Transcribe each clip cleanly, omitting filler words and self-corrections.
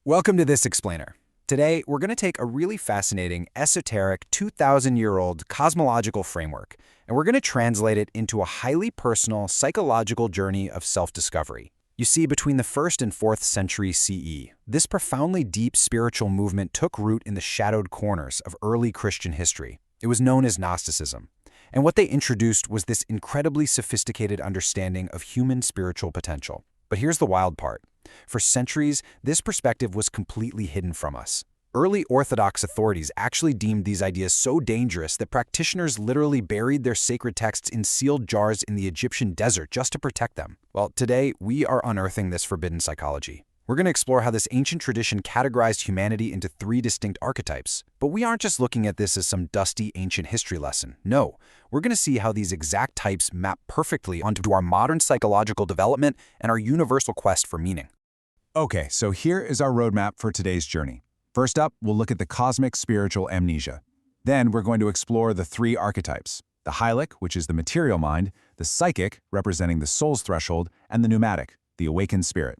Welcome to this explainer. Today, we're going to take a really fascinating, esoteric, 2,000-year-old cosmological framework, and we're going to translate it into a highly personal, psychological journey of self-discovery. You see, between the 1st and 4th century CE, this profoundly deep spiritual movement took root in the shadowed corners of early Christian history. It was known as Gnosticism. And what they introduced was this incredibly sophisticated understanding of human spiritual potential. But here's the wild part. For centuries, this perspective was completely hidden from us. Early Orthodox authorities actually deemed these ideas so dangerous that practitioners literally buried their sacred texts in sealed jars in the Egyptian desert just to protect them. Well, today, we are unearthing this forbidden psychology. We're going to explore how this ancient tradition categorized humanity into 3 distinct archetypes. But we aren't just looking at this as some dusty ancient history lesson. No, we're going to see how these exact types map perfectly onto our modern psychological development and our universal quest for meaning. Okay, so here is our roadmap for today's journey. First up, we'll look at the cosmic spiritual amnesia. Then we're going to explore the 3 archetypes: the Hylic, which is the material mind, the psychic, representing the soul's threshold, and the pneumatic, the awakened spirit.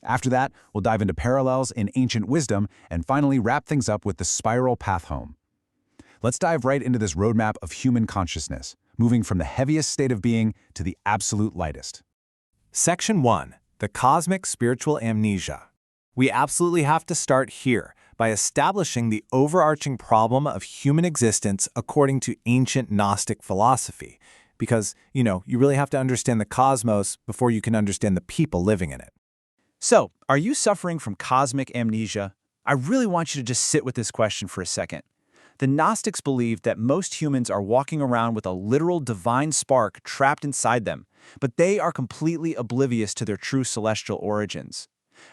After that, we'll dive into parallels in ancient wisdom and finally wrap things up with the spiral path home. Let's dive right into this roadmap of human consciousness, moving from the heaviest state of being to the absolute lightest. Section 1. The Cosmic Spiritual Amnesia. We absolutely have to start here by establishing the overarching problem of human existence according to ancient Gnostic philosophy, because, you really have to understand the cosmos before you can understand the people living in it. So, are you suffering from cosmic amnesia? I really want you to just sit with this question for a second. The Gnostics believed that most humans are walking around with a literal divine spark trapped inside them, but they are completely oblivious to their true celestial origins.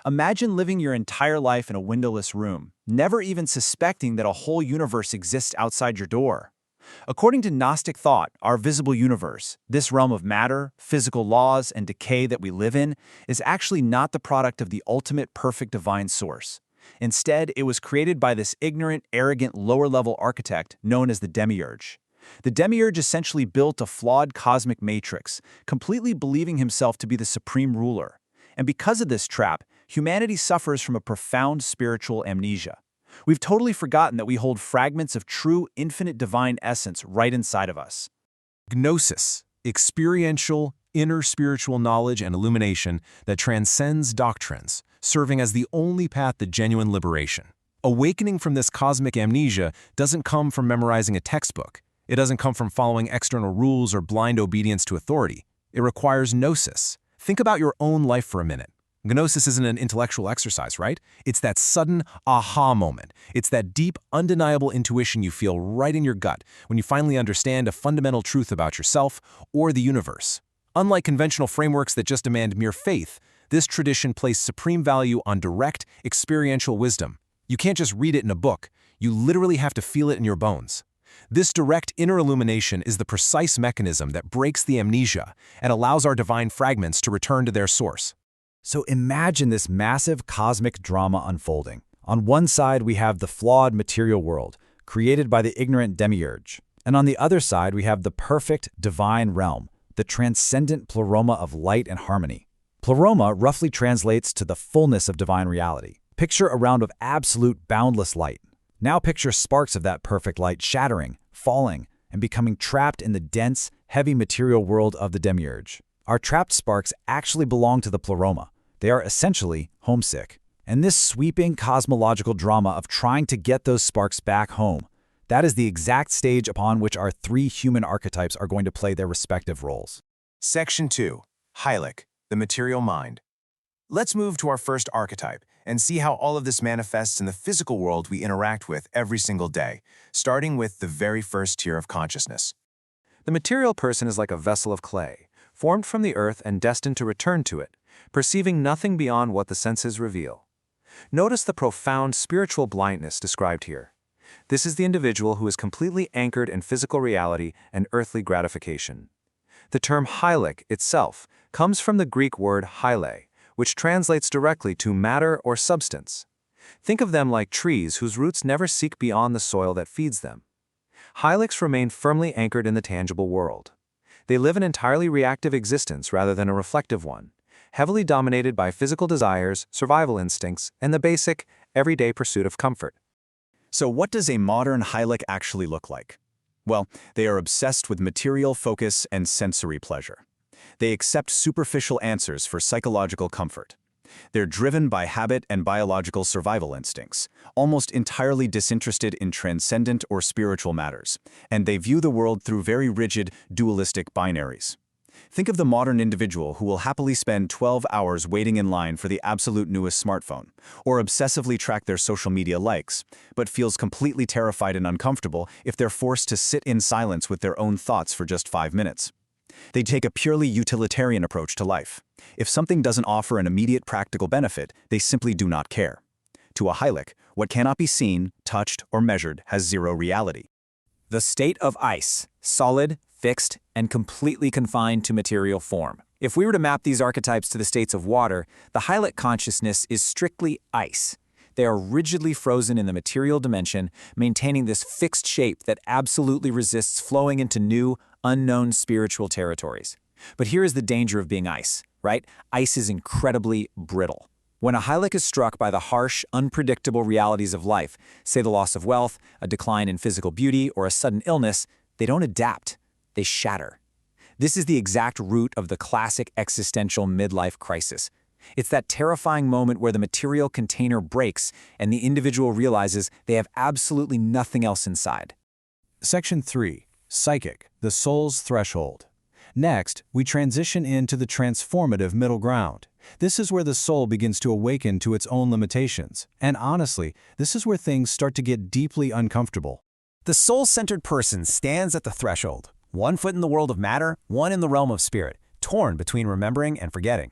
Imagine living your entire life in a windowless room, never even suspecting that a whole universe exists outside your door. According to Gnostic thought, our visible universe, this realm of matter, physical laws, and decay that we live in, is actually not the product of the ultimate perfect divine source. Instead, it was created by this ignorant, arrogant, lower-level architect known as the demiurge. The demiurge essentially built a flawed cosmic matrix, completely believing himself to be the supreme ruler. And because of this trap, humanity suffers from a profound spiritual amnesia. We've totally forgotten that we hold fragments of true, infinite divine essence right inside of us. Gnosis, experiential, inner spiritual knowledge and illumination that transcends doctrines, serving as the only path to genuine liberation. Awakening from this cosmic amnesia doesn't come from memorizing a textbook. It doesn't come from following external rules or blind obedience to authority. It requires gnosis. Think about your own life for a minute. Gnosis isn't an intellectual exercise, right? It's that sudden aha moment. It's that deep, undeniable intuition you feel right in your gut when you finally understand a fundamental truth about yourself or the universe. Unlike conventional frameworks that just demand mere faith, this tradition placed supreme value on direct, experiential wisdom. You can't just read it in a book. You literally have to feel it in your bones. This direct inner illumination is the precise mechanism that breaks the amnesia and allows our divine fragments to return to their source. So imagine this massive cosmic drama unfolding. On one side, we have the flawed material world, created by the ignorant demiurge. And on the other side, we have the perfect divine realm, the transcendent pleroma of light and harmony. Pleroma roughly translates to the fullness of divine reality. Picture a round of absolute boundless light. Now picture sparks of that perfect light shattering, falling, and becoming trapped in the dense, heavy material world of the demiurge. Our trapped sparks actually belong to the pleroma. They are essentially homesick. And this sweeping cosmological drama of trying to get those sparks back home, that is the exact stage upon which our 3 human archetypes are going to play their respective roles. Section 2. Hylic, the material mind. Let's move to our first archetype and see how all of this manifests in the physical world we interact with every single day, starting with the very first tier of consciousness. The material person is like a vessel of clay, formed from the earth and destined to return to it, perceiving nothing beyond what the senses reveal. Notice the profound spiritual blindness described here. This is the individual who is completely anchored in physical reality and earthly gratification. The term Hylic itself comes from the Greek word hyle, which translates directly to matter or substance. Think of them like trees whose roots never seek beyond the soil that feeds them. Hylics remain firmly anchored in the tangible world. They live an entirely reactive existence rather than a reflective one, heavily dominated by physical desires, survival instincts, and the basic, everyday pursuit of comfort. So what does a modern Hylic actually look like? Well, they are obsessed with material focus and sensory pleasure. They accept superficial answers for psychological comfort. They're driven by habit and biological survival instincts, almost entirely disinterested in transcendent or spiritual matters, and they view the world through very rigid, dualistic binaries. Think of the modern individual who will happily spend 12 hours waiting in line for the absolute newest smartphone, or obsessively track their social media likes, but feels completely terrified and uncomfortable if they're forced to sit in silence with their own thoughts for just 5 minutes. They take a purely utilitarian approach to life. If something doesn't offer an immediate practical benefit, they simply do not care. To a Hylic, what cannot be seen, touched, or measured has zero reality. The state of ice, solid, fixed, and completely confined to material form. If we were to map these archetypes to the states of water, the Hylic consciousness is strictly ice. They are rigidly frozen in the material dimension, maintaining this fixed shape that absolutely resists flowing into new, unknown spiritual territories. But here is the danger of being ice, right? Ice is incredibly brittle. When a Hylic is struck by the harsh, unpredictable realities of life, say the loss of wealth, a decline in physical beauty, or a sudden illness, they don't adapt. They shatter. This is the exact root of the classic existential midlife crisis. It's that terrifying moment where the material container breaks and the individual realizes they have absolutely nothing else inside. Section 3. Psychic, the soul's threshold. Next, we transition into the transformative middle ground. This is where the soul begins to awaken to its own limitations. And honestly, this is where things start to get deeply uncomfortable. The soul-centered person stands at the threshold, one foot in the world of matter, one in the realm of spirit, torn between remembering and forgetting.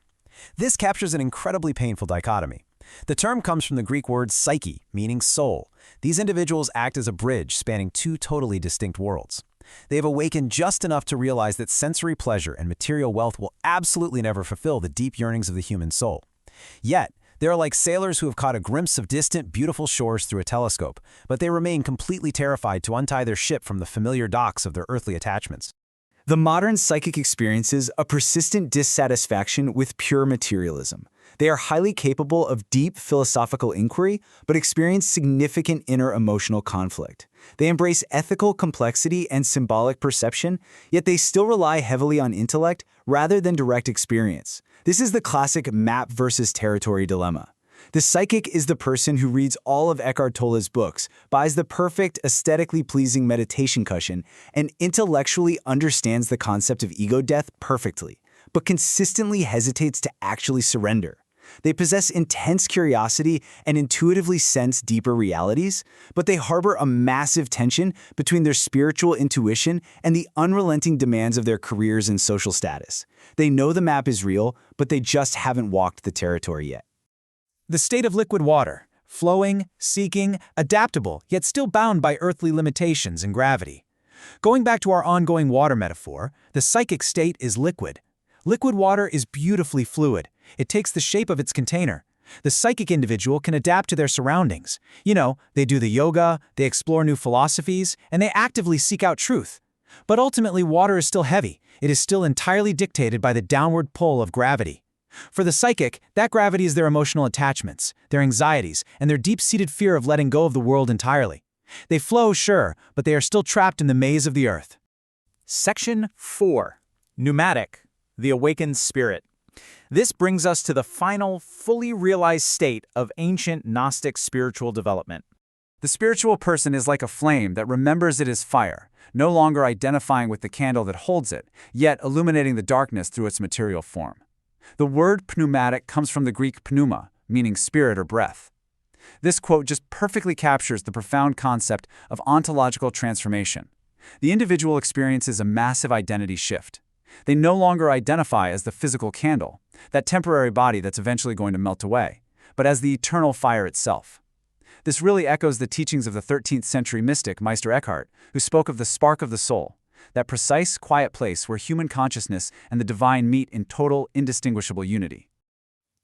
This captures an incredibly painful dichotomy. The term comes from the Greek word psyche, meaning soul. These individuals act as a bridge spanning two totally distinct worlds. They have awakened just enough to realize that sensory pleasure and material wealth will absolutely never fulfill the deep yearnings of the human soul. Yet, they are like sailors who have caught a glimpse of distant, beautiful shores through a telescope, but they remain completely terrified to untie their ship from the familiar docks of their earthly attachments. The modern psychic experiences a persistent dissatisfaction with pure materialism. They are highly capable of deep philosophical inquiry, but experience significant inner emotional conflict. They embrace ethical complexity and symbolic perception, yet they still rely heavily on intellect rather than direct experience. This is the classic map versus territory dilemma. The psychic is the person who reads all of Eckhart Tolle's books, buys the perfect, aesthetically pleasing meditation cushion, and intellectually understands the concept of ego death perfectly, but consistently hesitates to actually surrender. They possess intense curiosity and intuitively sense deeper realities, but they harbor a massive tension between their spiritual intuition and the unrelenting demands of their careers and social status. They know the map is real, but they just haven't walked the territory yet. The state of liquid water, flowing, seeking, adaptable, yet still bound by earthly limitations and gravity. Going back to our ongoing water metaphor, the psychic state is liquid. Liquid water is beautifully fluid. It takes the shape of its container. The psychic individual can adapt to their surroundings. They do the yoga, they explore new philosophies, and they actively seek out truth. But ultimately, water is still heavy. It is still entirely dictated by the downward pull of gravity. For the psychic, that gravity is their emotional attachments, their anxieties, and their deep-seated fear of letting go of the world entirely. They flow, sure, but they are still trapped in the maze of the earth. Section 4. Pneumatic, the awakened spirit. This brings us to the final, fully realized state of ancient Gnostic spiritual development. The spiritual person is like a flame that remembers it is fire, no longer identifying with the candle that holds it, yet illuminating the darkness through its material form. The word pneumatic comes from the Greek pneuma, meaning spirit or breath. This quote just perfectly captures the profound concept of ontological transformation. The individual experiences a massive identity shift. They no longer identify as the physical candle, that temporary body that's eventually going to melt away, but as the eternal fire itself. This really echoes the teachings of the 13th century mystic Meister Eckhart, who spoke of the spark of the soul, that precise, quiet place where human consciousness and the divine meet in total, indistinguishable unity.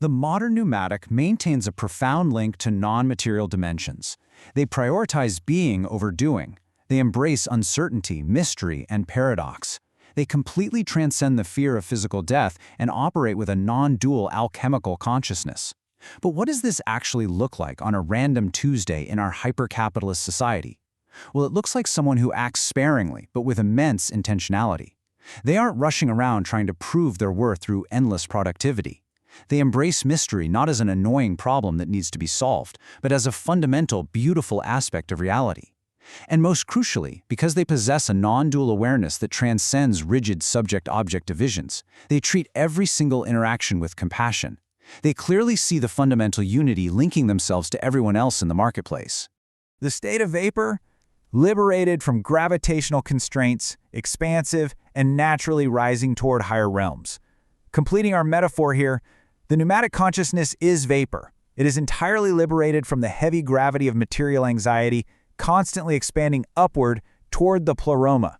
The modern pneumatic maintains a profound link to non-material dimensions. They prioritize being over doing. They embrace uncertainty, mystery, and paradox. They completely transcend the fear of physical death and operate with a non-dual alchemical consciousness. But what does this actually look like on a random Tuesday in our hyper-capitalist society? Well, it looks like someone who acts sparingly, but with immense intentionality. They aren't rushing around trying to prove their worth through endless productivity. They embrace mystery not as an annoying problem that needs to be solved, but as a fundamental, beautiful aspect of reality. And most crucially, because they possess a non-dual awareness that transcends rigid subject-object divisions, they treat every single interaction with compassion. They clearly see the fundamental unity linking themselves to everyone else in the marketplace. The state of vapor? Liberated from gravitational constraints, expansive, and naturally rising toward higher realms. Completing our metaphor here, the pneumatic consciousness is vapor. It is entirely liberated from the heavy gravity of material anxiety, constantly expanding upward toward the pleroma.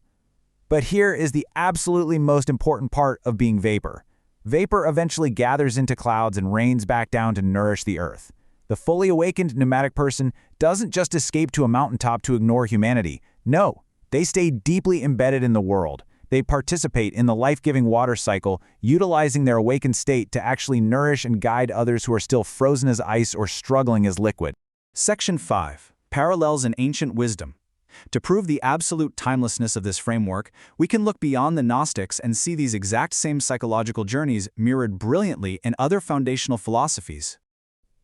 But here is the absolutely most important part of being vapor. Vapor eventually gathers into clouds and rains back down to nourish the earth. The fully awakened pneumatic person doesn't just escape to a mountaintop to ignore humanity. No, they stay deeply embedded in the world. They participate in the life-giving water cycle, utilizing their awakened state to actually nourish and guide others who are still frozen as ice or struggling as liquid. Section 5. Parallels in Ancient Wisdom. To prove the absolute timelessness of this framework, we can look beyond the Gnostics and see these exact same psychological journeys mirrored brilliantly in other foundational philosophies.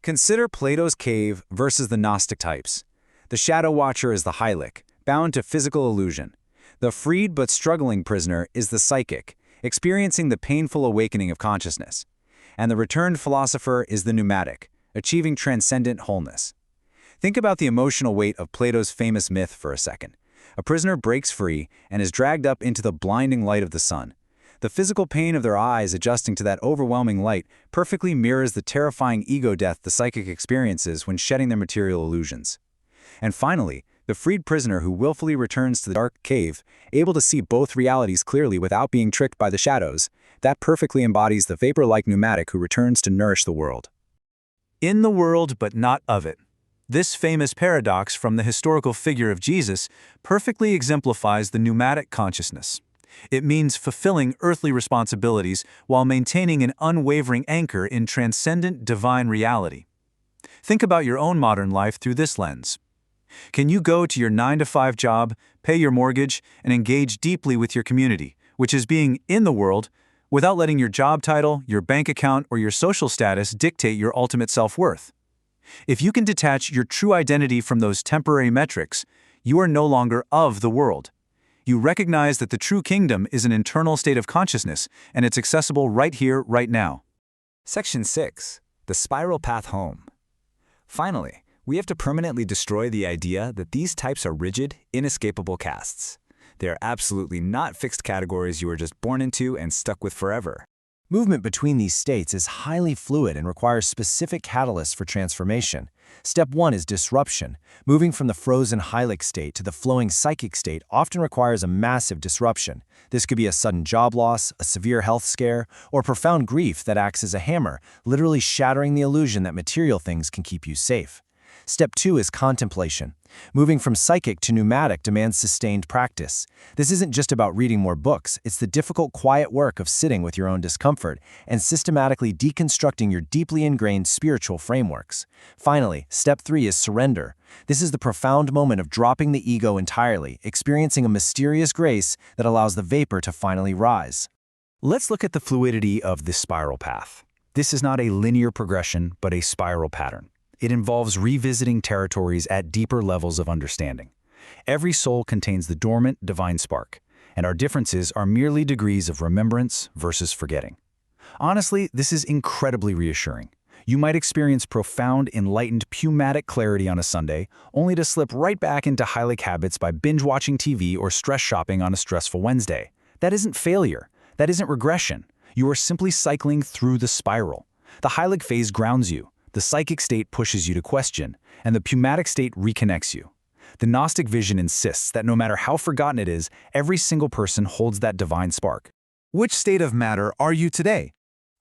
Consider Plato's cave versus the Gnostic types. The shadow watcher is the Hylic, bound to physical illusion. The freed but struggling prisoner is the psychic, experiencing the painful awakening of consciousness. And the returned philosopher is the pneumatic, achieving transcendent wholeness. Think about the emotional weight of Plato's famous myth for a second. A prisoner breaks free and is dragged up into the blinding light of the sun. The physical pain of their eyes adjusting to that overwhelming light perfectly mirrors the terrifying ego death the psychic experiences when shedding their material illusions. And finally, the freed prisoner who willfully returns to the dark cave, able to see both realities clearly without being tricked by the shadows, that perfectly embodies the vapor-like pneumatic who returns to nourish the world. In the world but not of it. This famous paradox from the historical figure of Jesus perfectly exemplifies the pneumatic consciousness. It means fulfilling earthly responsibilities while maintaining an unwavering anchor in transcendent divine reality. Think about your own modern life through this lens. Can you go to your 9-to-5 job, pay your mortgage, and engage deeply with your community, which is being in the world, without letting your job title, your bank account, or your social status dictate your ultimate self-worth? If you can detach your true identity from those temporary metrics, you are no longer of the world. You recognize that the true kingdom is an internal state of consciousness, and it's accessible right here, right now. Section 6. The spiral path home. Finally, we have to permanently destroy the idea that these types are rigid, inescapable castes. They are absolutely not fixed categories you are just born into and stuck with forever. Movement between these states is highly fluid and requires specific catalysts for transformation. Step 1 is disruption. Moving from the frozen Hylic state to the flowing psychic state often requires a massive disruption. This could be a sudden job loss, a severe health scare, or profound grief that acts as a hammer, literally shattering the illusion that material things can keep you safe. Step 2 is contemplation. Moving from psychic to pneumatic demands sustained practice. This isn't just about reading more books, it's the difficult, quiet work of sitting with your own discomfort and systematically deconstructing your deeply ingrained spiritual frameworks. Finally, step 3 is surrender. This is the profound moment of dropping the ego entirely, experiencing a mysterious grace that allows the vapor to finally rise. Let's look at the fluidity of this spiral path. This is not a linear progression, but a spiral pattern. It involves revisiting territories at deeper levels of understanding. Every soul contains the dormant divine spark, and our differences are merely degrees of remembrance versus forgetting. Honestly, this is incredibly reassuring. You might experience profound, enlightened, pneumatic clarity on a Sunday, only to slip right back into Hylic habits by binge-watching TV or stress shopping on a stressful Wednesday. That isn't failure. That isn't regression. You are simply cycling through the spiral. The Hylic phase grounds you. The psychic state pushes you to question, and the pneumatic state reconnects you. The Gnostic vision insists that no matter how forgotten it is, every single person holds that divine spark. Which state of matter are you today?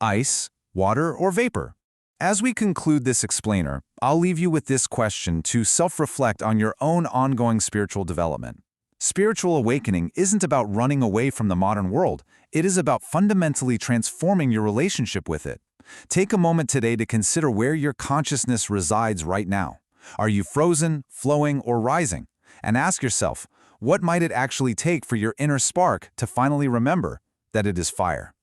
Ice, water, or vapor? As we conclude this explainer, I'll leave you with this question to self-reflect on your own ongoing spiritual development. Spiritual awakening isn't about running away from the modern world. It is about fundamentally transforming your relationship with it. Take a moment today to consider where your consciousness resides right now. Are you frozen, flowing, or rising? And ask yourself, what might it actually take for your inner spark to finally remember that it is fire?